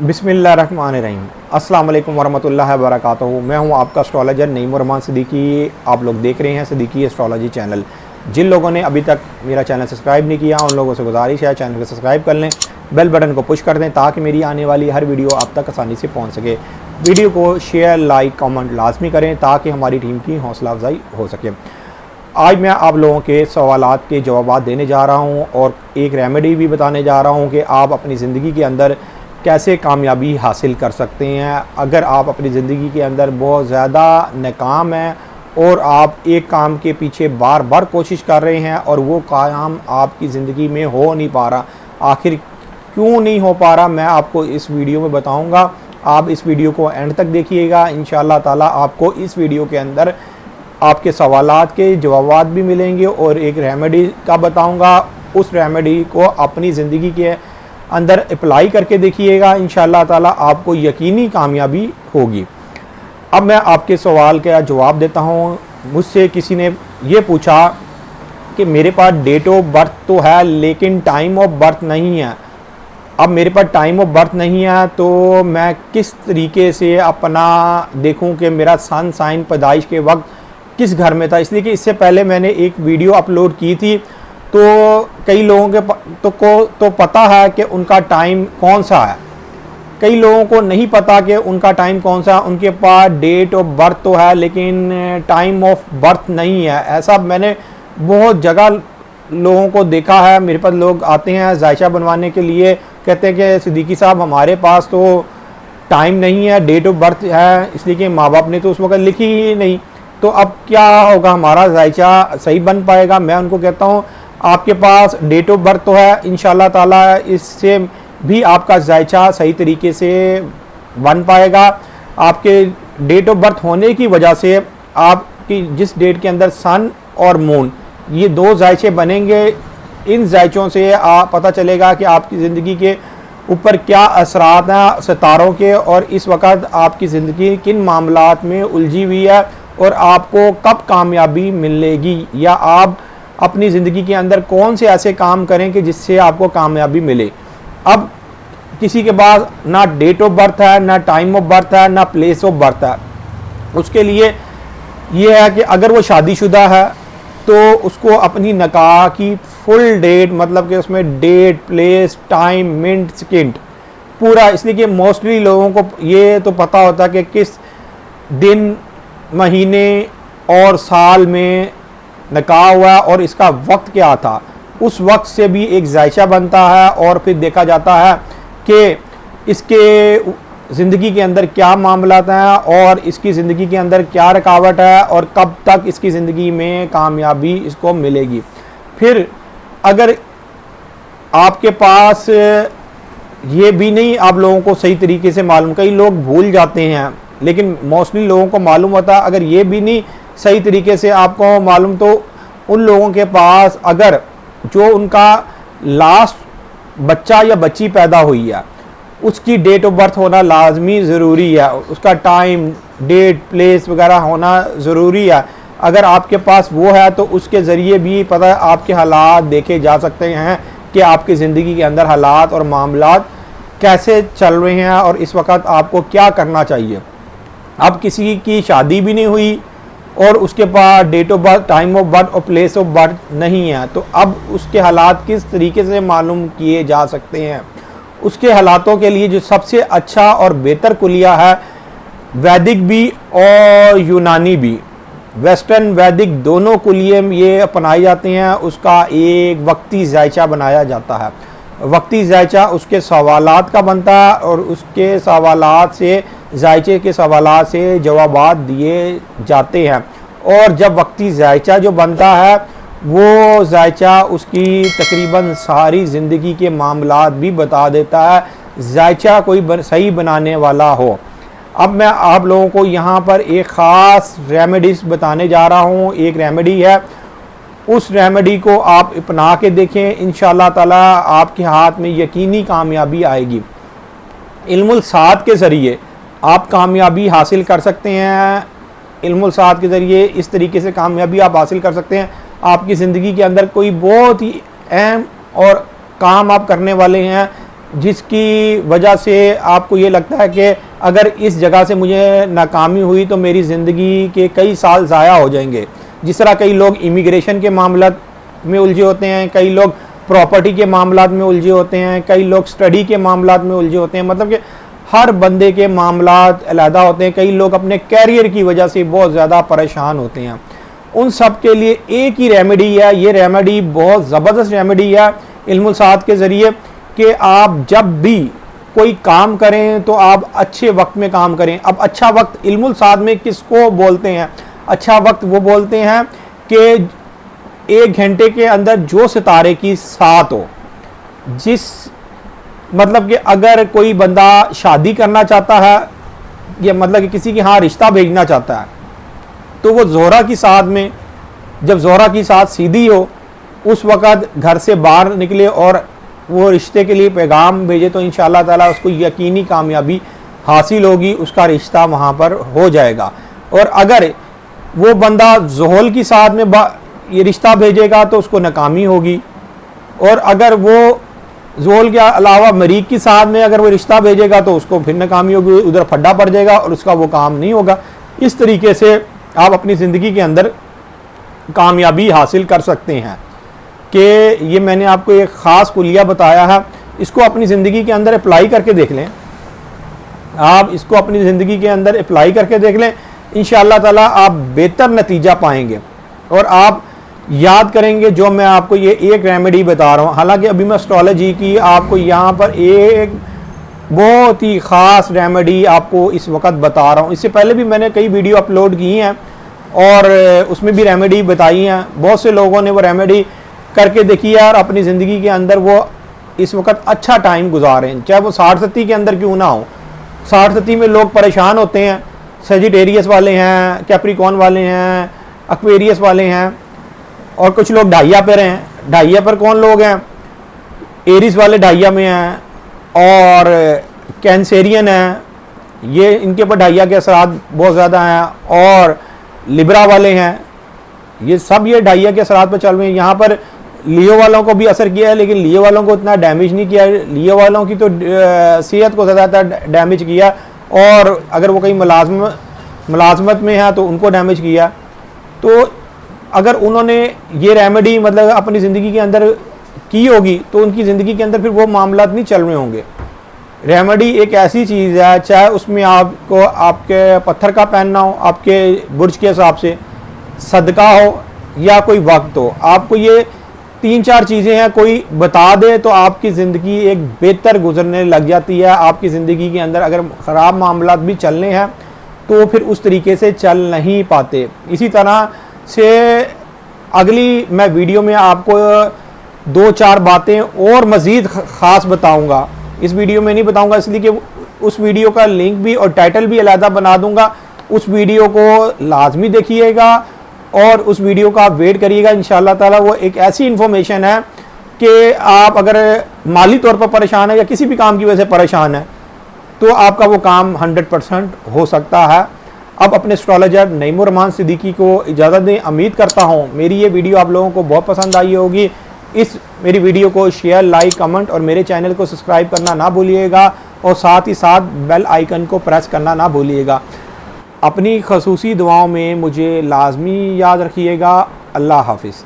बिस्मिल्लाहिर्रहमानिर्रहीम। अस्सलाम वालेकुम वरहमतुल्लाहि वबरकातुहू। मैं हूं आपका एस्ट्रोलॉजर नईम सिद्दीकी। आप लोग देख रहे हैं सिद्दीकी एस्ट्रोलॉजी चैनल। जिन लोगों ने अभी तक मेरा चैनल सब्सक्राइब नहीं किया उन लोगों से गुजारिश है चैनल को सब्सक्राइब कर लें, बेल बटन को पुश कर दें ताकि मेरी आने वाली हर वीडियो आप तक आसानी से पहुँच सके। वीडियो को शेयर लाइक कमेंट लाजमी करें ताकि हमारी टीम की हौसला अफजाई हो सके। आज मैं आप लोगों के सवालात के जवाब देने जा रहा हूं और एक रेमेडी भी बताने जा रहा हूं कि आप अपनी ज़िंदगी के अंदर कैसे कामयाबी हासिल कर सकते हैं। अगर आप अपनी ज़िंदगी के अंदर बहुत ज़्यादा नाकाम हैं और आप एक काम के पीछे बार बार कोशिश कर रहे हैं और वो काम आपकी ज़िंदगी में हो नहीं पा रहा, आखिर क्यों नहीं हो पा रहा, मैं आपको इस वीडियो में बताऊंगा। आप इस वीडियो को एंड तक देखिएगा। इंशाअल्लाह ताला आपको इस वीडियो के अंदर आपके सवालात के जवाब भी मिलेंगे और एक रेमेडी का बताऊंगा। उस रेमेडी को अपनी ज़िंदगी के अंदर अप्लाई करके देखिएगा, इंशाअल्लाह ताला आपको यकीनी कामयाबी होगी। अब मैं आपके सवाल का जवाब देता हूँ। मुझसे किसी ने ये पूछा कि मेरे पास डेट ऑफ बर्थ तो है लेकिन टाइम ऑफ बर्थ नहीं है। अब मेरे पास टाइम ऑफ बर्थ नहीं है तो मैं किस तरीके से अपना देखूं कि मेरा सन साइन पैदाइश के वक्त किस घर में था। इसलिए कि इससे पहले मैंने एक वीडियो अपलोड की थी तो कई लोगों के को पता है कि उनका टाइम कौन सा है, कई लोगों को नहीं पता कि उनका टाइम कौन सा है। उनके पास डेट ऑफ बर्थ तो है लेकिन टाइम ऑफ बर्थ नहीं है। ऐसा मैंने बहुत जगह लोगों को देखा है। मेरे पास लोग आते हैं जायशा बनवाने के लिए, कहते हैं कि सिद्दीकी साहब हमारे पास तो टाइम नहीं है, डेट ऑफ बर्थ है, इसलिए कि माँ बाप ने तो उस वक्त लिखी ही नहीं, तो अब क्या होगा, हमारा जायशा सही बन पाएगा। मैं उनको कहता हूँ आपके पास डेट ऑफ बर्थ तो है, इंशाल्लाह ताला इससे भी आपका जायशा सही तरीके से बन पाएगा। आपके डेट ऑफ बर्थ होने की वजह से आपकी जिस डेट के अंदर सन और मून ये दो जायशे बनेंगे, इन जायशों से आप पता चलेगा कि आपकी ज़िंदगी के ऊपर क्या असरात हैं सितारों के और इस वक्त आपकी ज़िंदगी किन मामलात में उलझी हुई है और आपको कब कामयाबी मिलेगी, या आप अपनी ज़िंदगी के अंदर कौन से ऐसे काम करें कि जिससे आपको कामयाबी मिले। अब किसी के पास ना डेट ऑफ बर्थ है, ना टाइम ऑफ बर्थ है, ना प्लेस ऑफ बर्थ है। उसके लिए ये है कि अगर वो शादीशुदा है तो उसको अपनी निकाह की फुल डेट, मतलब कि उसमें date place time minute second पूरा, इसलिए कि मोस्टली लोगों को ये तो पता होता है कि किस दिन महीने और साल में निकाह हुआ और इसका वक्त क्या था, उस वक्त से भी एक जायशा बनता है और फिर देखा जाता है कि इसके ज़िंदगी के अंदर क्या मामलात हैं और इसकी ज़िंदगी के अंदर क्या रुकावट है और कब तक इसकी ज़िंदगी में कामयाबी इसको मिलेगी। फिर अगर आपके पास ये भी नहीं आप लोगों को सही तरीके से मालूम, कई लोग भूल जाते हैं लेकिन मोस्टली लोगों को मालूम होता है, अगर ये भी नहीं सही तरीके से आपको मालूम तो उन लोगों के पास अगर जो उनका लास्ट बच्चा या बच्ची पैदा हुई है उसकी डेट ऑफ बर्थ होना लाजमी ज़रूरी है, उसका टाइम डेट प्लेस वगैरह होना ज़रूरी है। अगर आपके पास वो है तो उसके ज़रिए भी पता है आपके हालात देखे जा सकते हैं कि आपकी ज़िंदगी के अंदर हालात और मामलात कैसे चल रहे हैं और इस वक्त आपको क्या करना चाहिए। अब किसी की शादी भी नहीं हुई और उसके पास date of birth time of birth और प्लेस ऑफ बर्थ नहीं है तो अब उसके हालात किस तरीके से मालूम किए जा सकते हैं। उसके हालातों के लिए जो सबसे अच्छा और बेहतर कुलिया है, वैदिक भी और यूनानी भी, वेस्टर्न वैदिक दोनों कुलिये ये अपनाए जाते हैं। उसका एक वक्ती जायशा बनाया जाता है। वक्ती जायशा उसके सवालात का बनता है और उसके सवालात से जायशे के सवालात से जवाबात दिए जाते हैं। और जब वक्ती जायशा जो बनता है वो जायशा उसकी तकरीबन सारी ज़िंदगी के मामलात भी बता देता है, जायशा कोई सही बनाने वाला हो। अब मैं आप लोगों को यहाँ पर एक ख़ास रेमेडीज़ बताने जा रहा हूँ। एक रेमेडी है, उस रेमेडी को आप अपना के देखें, इंशाअल्लाह ताला आपके हाथ में यकीनी कामयाबी आएगी। इल्मुल सात के ज़रिए आप कामयाबी हासिल कर सकते हैं। इल्मुल सात के ज़रिए इस तरीके से कामयाबी आप हासिल कर सकते हैं, आपकी ज़िंदगी के अंदर कोई बहुत ही अहम और काम आप करने वाले हैं जिसकी वजह से आपको ये लगता है कि अगर इस जगह से मुझे नाकामी हुई तो मेरी ज़िंदगी के कई साल ज़ाया हो जाएंगे। जिस तरह कई लोग इमिग्रेशन के मामला में उलझे होते हैं, कई लोग प्रॉपर्टी के मामला में उलझे होते हैं, कई लोग स्टडी के मामला में उलझे होते हैं। मतलब कि हर बंदे के मामला अलहदा होते हैं। कई लोग अपने कैरियर की वजह से बहुत ज़्यादा परेशान होते हैं। उन सब के लिए एक ही रेमेडी है। ये रेमेडी बहुत ज़बरदस्त रेमेडी है इल्मुल सात के ज़रिए कि आप जब भी कोई काम करें तो आप अच्छे वक्त में काम करें। अब अच्छा वक्त इल्मुल सात में किसको बोलते हैं? अच्छा वक्त वो बोलते हैं कि 1 घंटे के अंदर जो सितारे की साथ हो। जिस मतलब कि अगर कोई बंदा शादी करना चाहता है या मतलब कि किसी के यहाँ रिश्ता भेजना चाहता है तो वो ज़ोहरा की साथ में, जब ज़ोहरा की साथ सीधी हो उस वक़्त घर से बाहर निकले और वो रिश्ते के लिए पैगाम भेजे तो इंशाअल्लाह ताला उसको यकीनी कामयाबी हासिल होगी, उसका रिश्ता वहाँ पर हो जाएगा। और अगर वो बंदा ज़ोहल की साथ में ये रिश्ता भेजेगा तो उसको नाकामी होगी। और अगर वो ज़ोहल के अलावा मरीक की साथ में अगर वो रिश्ता भेजेगा तो उसको फिर नाकामी होगी, उधर फड्डा पड़ जाएगा और उसका वो काम नहीं होगा। इस तरीके से आप अपनी ज़िंदगी के अंदर कामयाबी हासिल कर सकते हैं कि ये मैंने आपको एक ख़ास कुलिया बताया है। इसको अपनी ज़िंदगी के अंदर अप्लाई करके देख लें। आप इसको अपनी ज़िंदगी के अंदर अप्लाई करके देख लें, इंशाअल्लाह ताला आप बेहतर नतीजा पाएंगे और आप याद करेंगे जो मैं आपको ये एक रेमेडी बता रहा हूँ। हालांकि अभी मैं एस्ट्रोलॉजी की आपको यहाँ पर एक बहुत ही ख़ास रेमेडी आपको इस वक्त बता रहा हूँ। इससे पहले भी मैंने कई वीडियो अपलोड की हैं और उसमें भी रेमेडी बताई हैं। बहुत से लोगों ने वो रेमेडी करके देखी है और अपनी ज़िंदगी के अंदर वो इस वक्त अच्छा टाइम गुजार रहे हैं, चाहे वो 60-70 के अंदर क्यों ना हो। 60-70 में लोग परेशान होते हैं। सेजिटेरियस वाले हैं, कैप्रिकॉन वाले हैं, एक्वेरियस वाले हैं और कुछ लोग ढाइया पर हैं। ढाइया पर कौन लोग हैं? एरिस वाले ढाइया में हैं और कैंसेरियन हैं, ये इनके ऊपर ढाइया के असरात बहुत ज़्यादा हैं। और लिब्रा वाले हैं, ये सब ये ढाइया के असरात पर चल रहे हैं। यहाँ पर लियो वालों को भी असर किया है लेकिन लियो वालों को इतना डैमेज नहीं किया। लियो वालों की तो सेहत को ज़्यादातर डैमेज किया और अगर वो कहीं मुलाजमत में है तो उनको डैमेज किया। तो अगर उन्होंने ये रेमेडी मतलब अपनी ज़िंदगी के अंदर की होगी तो उनकी ज़िंदगी के अंदर फिर वो मामला नहीं चल रहे होंगे। रेमेडी एक ऐसी चीज़ है, चाहे उसमें आपको आपके पत्थर का पहनना हो, आपके बुर्ज के हिसाब से सदका हो या कोई वक्त हो, आपको ये 3-4 चीज़ें हैं कोई बता दे तो आपकी ज़िंदगी एक बेहतर गुजरने लग जाती है। आपकी ज़िंदगी के अंदर अगर ख़राब मामलात भी चलने हैं तो फिर उस तरीके से चल नहीं पाते। इसी तरह से अगली मैं वीडियो में आपको 2-4 बातें और मज़ीद ख़ास बताऊंगा। इस वीडियो में नहीं बताऊंगा इसलिए कि उस वीडियो का लिंक भी और टाइटल भी अलहदा बना दूंगा। उस वीडियो को लाजमी देखिएगा और उस वीडियो का आप वेट करिएगा। इंशाअल्लाह ताला वो एक ऐसी इन्फॉर्मेशन है कि आप अगर माली तौर पर परेशान है या किसी भी काम की वजह से परेशान है तो आपका वो काम 100% हो सकता है। अब अपने एस्ट्रोलॉजर नईमुर रहमान सिद्दीकी को इजाज़त दें। उम्मीद करता हूँ मेरी ये वीडियो आप लोगों को बहुत पसंद आई होगी। इस मेरी वीडियो को शेयर, लाइक, कमेंट और मेरे चैनल को सब्सक्राइब करना ना भूलिएगा और साथ ही साथ बेल आइकन को प्रेस करना ना भूलिएगा। अपनी खसूसी दुआओं में मुझे लाजमी याद रखिएगा। अल्लाह हाफिज़।